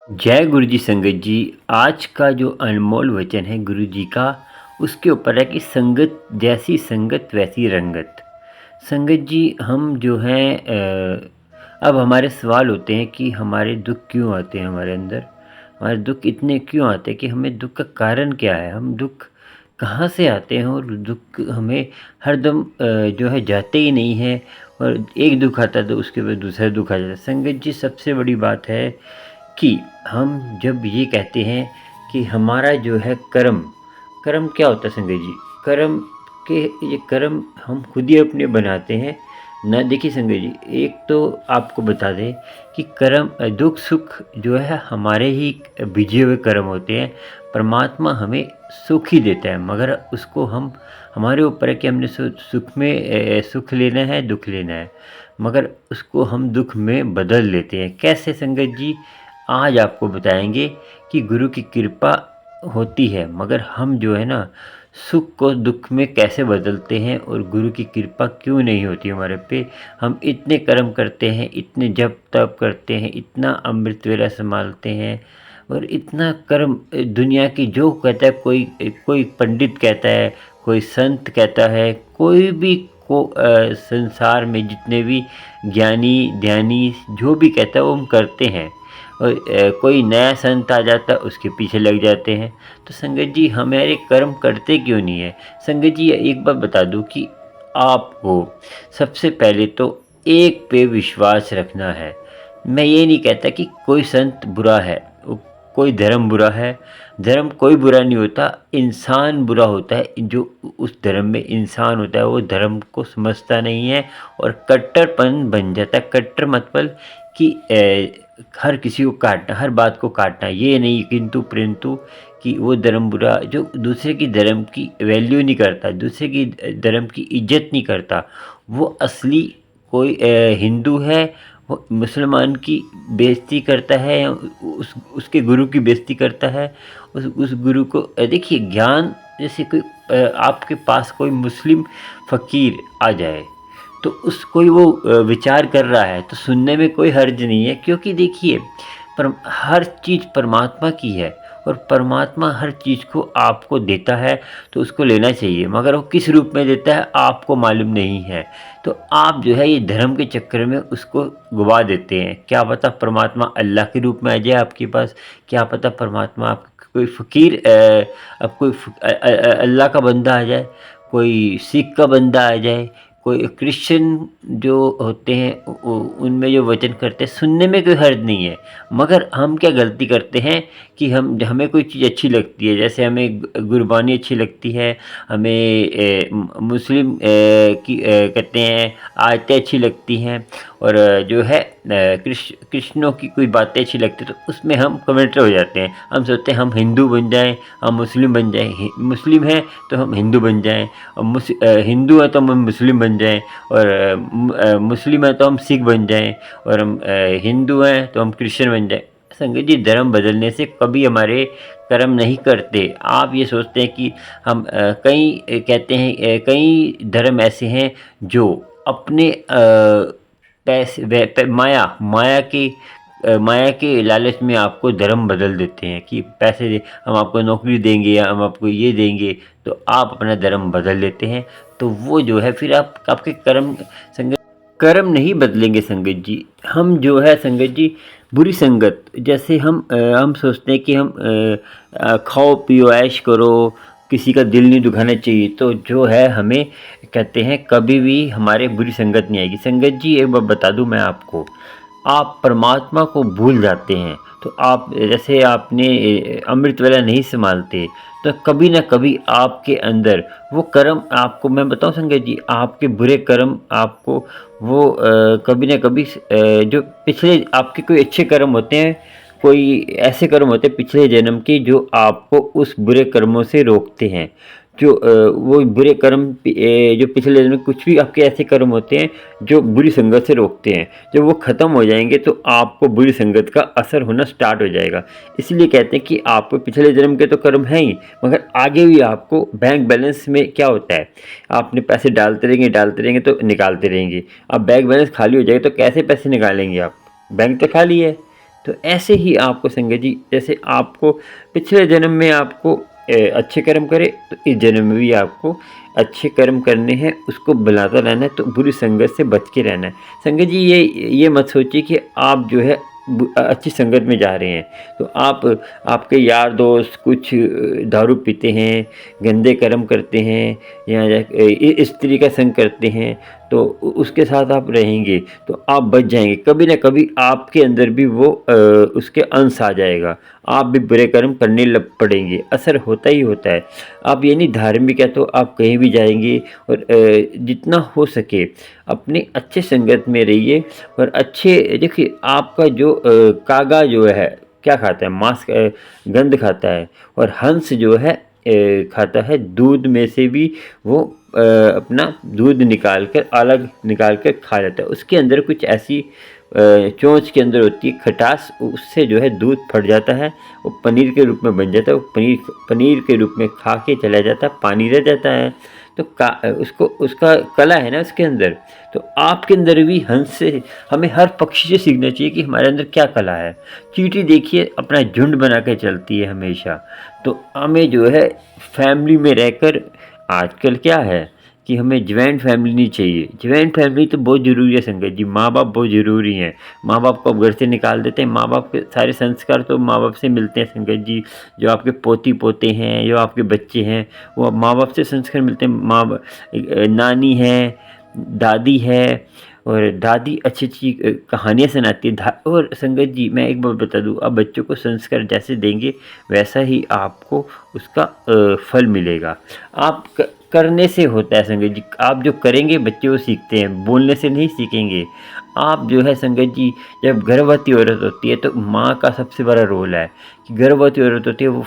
जय गुरु जी संगत जी। आज का जो अनमोल वचन है गुरु जी का, उसके ऊपर है कि संगत जैसी संगत वैसी रंगत। संगत जी हम जो हैं अब हमारे सवाल होते हैं कि हमारे दुख क्यों आते हैं हमारे अंदर, हमारे दुख इतने क्यों आते हैं कि हमें दुख का कारण क्या है, हम दुख कहाँ से आते हैं और दुख हमें हरदम जो है जाते ही नहीं है। और एक दुख आता है तो उसके बाद दूसरा दुख आ जाता है। संगत जी सबसे बड़ी बात है कि हम जब ये कहते हैं कि हमारा जो है कर्म, कर्म क्या होता है संजय जी? कर्म के ये कर्म हम खुद ही अपने बनाते हैं ना। देखिए संजय जी, एक तो आपको बता दें कि कर्म दुख सुख जो है हमारे ही बीजे हुए कर्म होते हैं। परमात्मा हमें सुख ही देता है, मगर उसको हम हमारे ऊपर है कि हमने सुख में सुख लेना है दुख लेना है, मगर उसको हम दुख में बदल लेते हैं। कैसे संगत जी? आज आपको बताएंगे कि गुरु की कृपा होती है, मगर हम जो है ना सुख को दुख में कैसे बदलते हैं, और गुरु की कृपा क्यों नहीं होती हमारे पे। हम इतने कर्म करते हैं, इतने जप तप करते हैं, इतना अमृत वेला संभालते हैं, और इतना कर्म दुनिया की जो कहता है, कोई कोई पंडित कहता है, कोई संत कहता है, कोई भी संसार में जितने भी ज्ञानी ध्यानी जो भी कहता है वो हम करते हैं। और कोई नया संत आ जाता है उसके पीछे लग जाते हैं। तो संगत जी हमारे कर्म करते क्यों नहीं है? संगत जी एक बात बता दूं कि आपको सबसे पहले तो एक पे विश्वास रखना है। मैं ये नहीं कहता कि कोई संत बुरा है, कोई धर्म बुरा है। धर्म कोई बुरा नहीं होता, इंसान बुरा होता है। जो उस धर्म में इंसान होता है वो धर्म को समझता नहीं है और कट्टरपन बन जाता है। कट्टर मतलब कि हर किसी को काटना, हर बात को काटना, ये नहीं किंतु परंतु कि वो धर्म बुरा जो दूसरे की धर्म की वैल्यू नहीं करता, दूसरे की धर्म की इज्जत नहीं करता, वो असली कोई हिंदू है वो मुसलमान की बेइज्जती करता है या उसके गुरु की बेइज्जती करता है। उस गुरु को देखिए ज्ञान, जैसे कोई आपके पास कोई मुस्लिम फ़कीर आ जाए तो उस कोई वो विचार कर रहा है तो सुनने में कोई हर्ज नहीं है, क्योंकि देखिए पर हर चीज़ परमात्मा की है और परमात्मा हर चीज़ को आपको देता है तो उसको लेना चाहिए, मगर वो किस रूप में देता है आपको मालूम नहीं है। तो आप जो है ये धर्म के चक्कर में उसको गवा देते हैं। क्या पता परमात्मा अल्लाह के रूप में आ जाए आपके पास, क्या पता परमात्मा आप कोई फ़कीर अब कोई अल्लाह का बंदा आ जाए, कोई सिख का बंदा आ जाए, कोई क्रिश्चियन जो होते हैं उनमें जो वचन करते हैं सुनने में कोई हर्ज नहीं है। मगर हम क्या गलती करते हैं कि हमें कोई चीज़ अच्छी लगती है, जैसे हमें गुरबानी अच्छी लगती है, हमें मुस्लिम की कहते हैं आयतें अच्छी लगती हैं, और जो है कृष्णों की कोई बातें अच्छी लगती हैं तो उसमें हम कमेंटर हो जाते हैं। हम सोचते हैं हम हिंदू बन जाएं, हम मुस्लिम बन जाएं, मुस्लिम हैं तो हम हिंदू बन जाएं, और हिंदू हैं तो हम मुस्लिम बन जाएं, और मुस्लिम हैं तो हम सिख बन जाएं, और हम हिंदू हैं तो हम क्रिश्चियन बन जाएं। संगत जी धर्म बदलने से कभी हमारे कर्म नहीं करते। आप ये सोचते हैं कि हम कई कहते हैं कई धर्म ऐसे हैं जो अपने पैसे माया के लालच में आपको धर्म बदल देते हैं कि पैसे हम आपको नौकरी देंगे या हम आपको ये देंगे, तो आप अपना धर्म बदल लेते हैं। तो वो जो है फिर आप आपके कर्म नहीं बदलेंगे संगत जी। हम जो है संगत जी बुरी संगत, जैसे हम सोचते हैं कि हम खाओ पियो ऐश करो, किसी का दिल नहीं दुखाना चाहिए, तो जो है हमें कहते हैं कभी भी हमारे बुरी संगत नहीं आएगी। संगत जी एक बार बता दूं मैं आपको, आप परमात्मा को भूल जाते हैं तो आप जैसे आपने अमृत वेला नहीं संभालते तो कभी ना कभी आपके अंदर वो कर्म, आपको मैं बताऊं संगत जी, आपके बुरे कर्म आपको वो कभी ना कभी जो पिछले आपके कोई अच्छे कर्म होते हैं, कोई ऐसे कर्म होते हैं पिछले जन्म के जो आपको उस बुरे कर्मों से रोकते हैं। जो वो बुरे कर्म जो पिछले जन्म में कुछ भी आपके ऐसे कर्म होते हैं जो बुरी संगत से रोकते हैं, जब वो ख़त्म हो जाएंगे तो आपको बुरी संगत का असर होना स्टार्ट हो जाएगा। इसलिए कहते हैं कि आपको पिछले जन्म के तो कर्म हैं ही, मगर आगे भी आपको बैंक बैलेंस में क्या होता है, आपने पैसे डालते रहेंगे तो निकालते रहेंगे। अब बैंक बैलेंस खाली हो जाएगा तो कैसे पैसे निकालेंगे आप? बैंक तो खाली है। तो ऐसे ही आपको संगत जी, जैसे आपको पिछले जन्म में आपको अच्छे कर्म करे, तो इस जन्म में भी आपको अच्छे कर्म करने हैं, उसको बनाता रहना है, तो बुरी संगत से बच के रहना है। संगत जी ये मत सोचिए कि आप जो है अच्छी संगत में जा रहे हैं, तो आपके यार दोस्त कुछ दारू पीते हैं, गंदे कर्म करते हैं, या स्त्री का संग करते हैं, तो उसके साथ आप रहेंगे तो आप बच जाएंगे। कभी ना कभी आपके अंदर भी वो उसके अंश आ जाएगा, आप भी बुरे कर्म करने लग पड़ेंगे, असर होता ही होता है। आप ये नहीं धार्मिक है तो आप कहीं भी जाएंगे, और जितना हो सके अपनी अच्छे संगत में रहिए। और अच्छे देखिए, आपका जो कागा जो है क्या खाता है, मांस गंध खाता है, और हंस जो है खाता है दूध में से भी, वो अपना दूध निकाल कर अलग निकाल कर खा लेता है। उसके अंदर कुछ ऐसी चोंच के अंदर होती है खटास, उससे जो है दूध फट जाता है, वो पनीर के रूप में बन जाता है, वो पनीर के रूप में खा के चला जाता है, पानी रह जाता है। तो उसको उसका कला है ना उसके अंदर। तो आपके अंदर भी हंस से हमें हर पक्षी से सीखना चाहिए कि हमारे अंदर क्या कला है। चींटी देखिए अपना झुंड बना के चलती है हमेशा। तो हमें जो है फैमिली में रहकर, आजकल क्या है कि हमें ज्वाइंट फैमिली नहीं चाहिए। ज्वाइंट फैमिली तो बहुत ज़रूरी है संगत जी, माँ बाप बहुत ज़रूरी हैं। माँ बाप को आप घर से निकाल देते हैं, माँ बाप के सारे संस्कार तो माँ बाप से मिलते हैं संगत जी। जो आपके पोती पोते हैं, जो आपके बच्चे हैं, वो माँ बाप से संस्कार मिलते हैं। नानी है, दादी है, और दादी अच्छी अच्छी कहानियाँ सुनाती है। और संगत जी मैं एक बात बता दूँ, आप बच्चों को संस्कार जैसे देंगे वैसा ही आपको उसका फल मिलेगा। आप करने से होता है संगत जी, आप जो करेंगे बच्चे वो सीखते हैं, बोलने से नहीं सीखेंगे। आप जो है संगत जी, जब गर्भवती औरत होती है तो माँ का सबसे बड़ा रोल है कि गर्भवती औरत होती है वो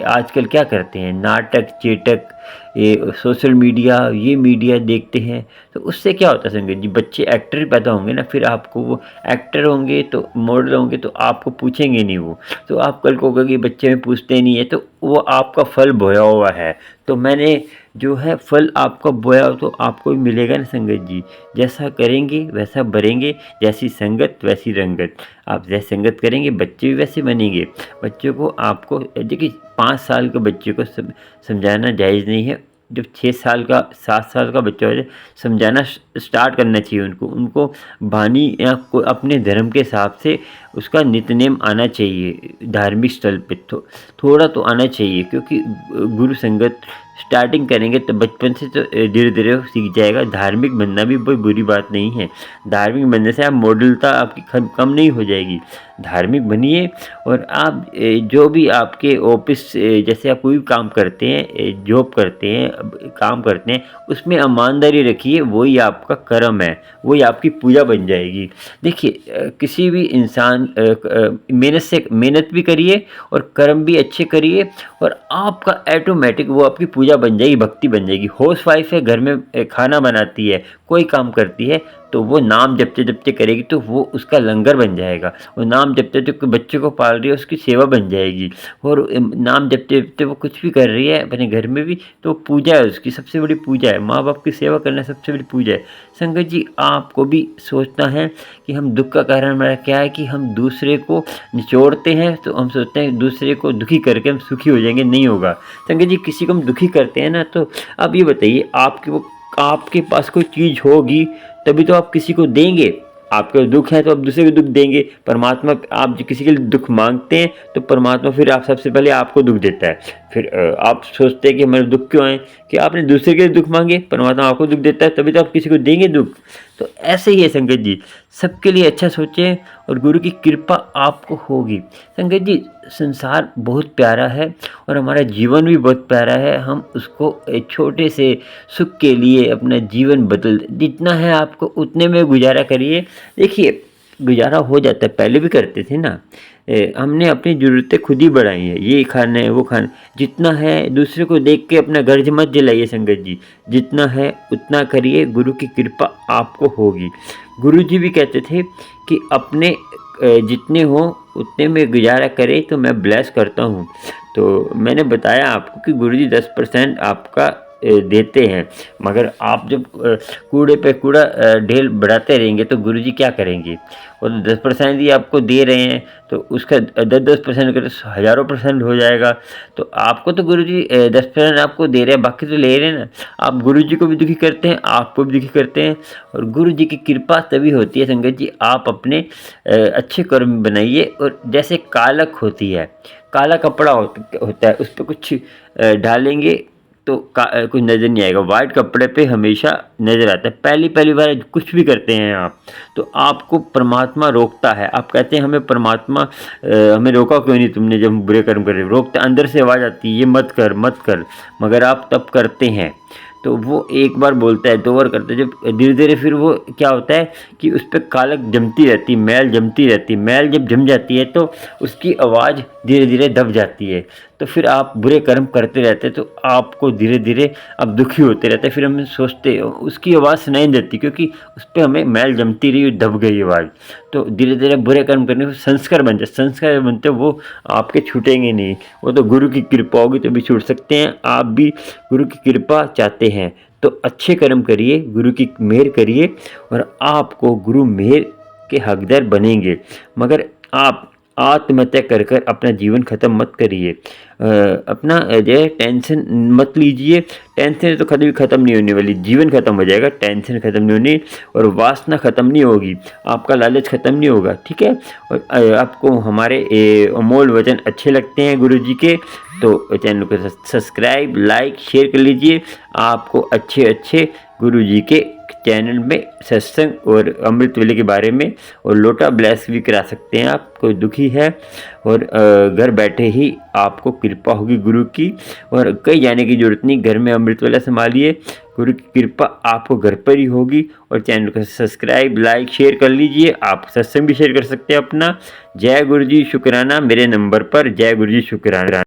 आजकल क्या करते हैं, नाटक चेटक, ये सोशल मीडिया, ये मीडिया देखते हैं। तो उससे क्या होता है संगत जी, बच्चे एक्टर पैदा होंगे ना, फिर आपको वो एक्टर होंगे तो मॉडल होंगे तो आपको पूछेंगे नहीं वो। तो आप कल को कहोगे बच्चे में पूछते नहीं है, तो वो आपका फल बोया हुआ है। तो मैंने जो है फल आपका बोया तो आपको भी मिलेगा ना संगत जी। जैसा करेंगे वैसा भरेंगे, जैसी संगत वैसी रंगत। आप जैसी संगत करेंगे बच्चे भी वैसे बनेंगे। बच्चों को आपको देखिए 5 साल के बच्चे को समझाना जायज़ नहीं है। जब 6 साल का 7 साल का बच्चा हो जाए समझाना स्टार्ट करना चाहिए उनको बानी या अपने धर्म के हिसाब से उसका नित्य-नेम आना चाहिए। धार्मिक स्थल पे थोड़ा तो आना चाहिए, क्योंकि गुरु संगत स्टार्टिंग करेंगे तो बचपन से तो धीरे धीरे सीख जाएगा। धार्मिक बनना भी कोई बुरी बात नहीं है। धार्मिक बनने से आप मॉडलता आपकी कम नहीं हो जाएगी। धार्मिक बनिए, और आप जो भी आपके ऑफिस जैसे आप कोई भी काम करते हैं, जॉब करते हैं, काम करते हैं, उसमें ईमानदारी रखिए, वही आपका कर्म है, वही आपकी पूजा बन जाएगी। देखिए किसी भी इंसान मेहनत भी करिए और कर्म भी अच्छे करिए, और आपका ऑटोमेटिक वो आपकी पूजा बन जाएगी, भक्ति बन जाएगी। हाउस वाइफ है, घर में खाना बनाती है, कोई काम करती है, तो वो नाम जपते जपते करेगी तो वो उसका लंगर बन जाएगा। वो नाम जपते जपते बच्चे को पाल रही है, उसकी सेवा बन जाएगी। और नाम जपते जपते वो कुछ भी कर रही है अपने घर में भी, तो पूजा है, उसकी सबसे बड़ी पूजा है। माँ बाप की सेवा करना सबसे बड़ी पूजा है। संगत जी आपको भी सोचना है कि हम दुख का कारण हमारा क्या है कि हम दूसरे को निचोड़ते हैं, तो हम सोचते हैं दूसरे को दुखी करके हम सुखी हो जाएंगे। नहीं होगा संगत जी। किसी को हम दुखी करते हैं ना, तो अब ये बताइए आपके पास कोई चीज़ होगी तभी तो आप किसी को देंगे। आपके दुख है तो आप दूसरे को दुख देंगे। परमात्मा, आप किसी के लिए दुख मांगते हैं तो परमात्मा फिर आप सबसे पहले आपको दुख देता है। फिर आप सोचते हैं कि हमारे दुख क्यों आए, कि आपने दूसरे के लिए दुख मांगे, परमात्मा आपको दुख देता है, तभी तो आप किसी को देंगे दुख। तो ऐसे ही है संगत जी, सबके लिए अच्छा सोचें और गुरु की कृपा आपको होगी। संगत जी संसार बहुत प्यारा है और हमारा जीवन भी बहुत प्यारा है। हम उसको एक छोटे से सुख के लिए अपना जीवन बदल, जितना है आपको उतने में गुजारा करिए। देखिए गुजारा हो जाता है, पहले भी करते थे ना। हमने अपनी ज़रूरतें खुद ही बढ़ाई हैं, ये खाना है वो खाना, जितना है दूसरे को देख के अपना गर्ज मत जलाइए संगत जी। जितना है उतना करिए, गुरु की कृपा आपको होगी। गुरु जी भी कहते थे कि अपने जितने हो उतने में गुजारा करें तो मैं ब्लेस करता हूँ। तो मैंने बताया आपको कि गुरु जी 10% आपका देते हैं। मगर आप जब कूड़े पे कूड़ा ढेर बढ़ाते रहेंगे तो गुरुजी क्या करेंगे? वो तो 10% ही आपको दे रहे हैं, तो उसका 10-10% करे तो हज़ारों परसेंट हो जाएगा। तो आपको तो गुरुजी 10% आपको दे रहे हैं, बाकी तो ले रहे हैं ना। आप गुरुजी को भी दुखी करते हैं, आपको भी दुखी करते हैं। और गुरुजी की कृपा तभी होती है संगत जी, आप अपने अच्छे कर्म बनाइए। और जैसे कालक होती है, काला कपड़ा होता है, उस पे कुछ डालेंगे तो कुछ नज़र नहीं आएगा। वाइट कपड़े पे हमेशा नज़र आता है। पहली बार कुछ भी करते हैं आप, तो आपको परमात्मा रोकता है। आप कहते हैं हमें परमात्मा हमें रोका क्यों नहीं तुमने जब हम बुरे कर्म कर रहे हो? रोकता, अंदर से आवाज़ आती है ये मत कर, मत कर, मगर आप तब करते हैं। तो वो एक बार बोलता है, 2 बार करता है, जब धीरे-धीरे फिर वो क्या होता है कि उस पे कालक जमती रहती, मैल जमती रहती। मैल जब जम जाती है तो उसकी आवाज़ धीरे-धीरे दब जाती है। तो फिर आप बुरे कर्म करते रहते हैं, तो आपको धीरे-धीरे आप दुखी होते रहते हैं। फिर हम सोचते उसकी आवाज़ सुनाई नहीं देती, क्योंकि उस पे हमें मैल जमती रही, दब गई आवाज़। तो धीरे-धीरे बुरे कर्म करने से संस्कार बन जाते, संस्कार बनते वो आपके छूटेंगे नहीं। वो तो गुरु की कृपा होगी तभी छूट सकते हैं। आप भी गुरु की कृपा चाहते हैं तो अच्छे कर्म करिए, गुरु की मेहर करिए, और आपको गुरु मेहर के हकदार बनेंगे। मगर आप आत्महत्या कर कर अपना जीवन ख़त्म मत करिए। अपना जो है टेंशन मत लीजिए। टेंशन तो कभी ख़त्म नहीं होने वाली, जीवन ख़त्म हो जाएगा, टेंशन ख़त्म नहीं होनी, और वासना ख़त्म नहीं होगी, आपका लालच ख़त्म नहीं होगा, ठीक है। और आपको हमारे अमोल वचन अच्छे लगते हैं गुरु जी के, तो चैनल को सब्सक्राइब, लाइक, शेयर कर लीजिए। आपको अच्छे अच्छे गुरु जी के चैनल में सत्संग और अमृत वेले के बारे में और लोटा ब्लेस भी करा सकते हैं। आप कोई दुखी है और घर बैठे ही आपको कृपा होगी गुरु की, और कहीं जाने की ज़रूरत नहीं, घर में अमृत वेला संभालिए, गुरु की कृपा आपको घर पर ही होगी। और चैनल को सब्सक्राइब, लाइक, शेयर कर लीजिए। आप सत्संग भी शेयर कर सकते हैं अपना। जय गुरु जी शुक्राना मेरे नंबर पर, जय गुरु जी शुक्राना।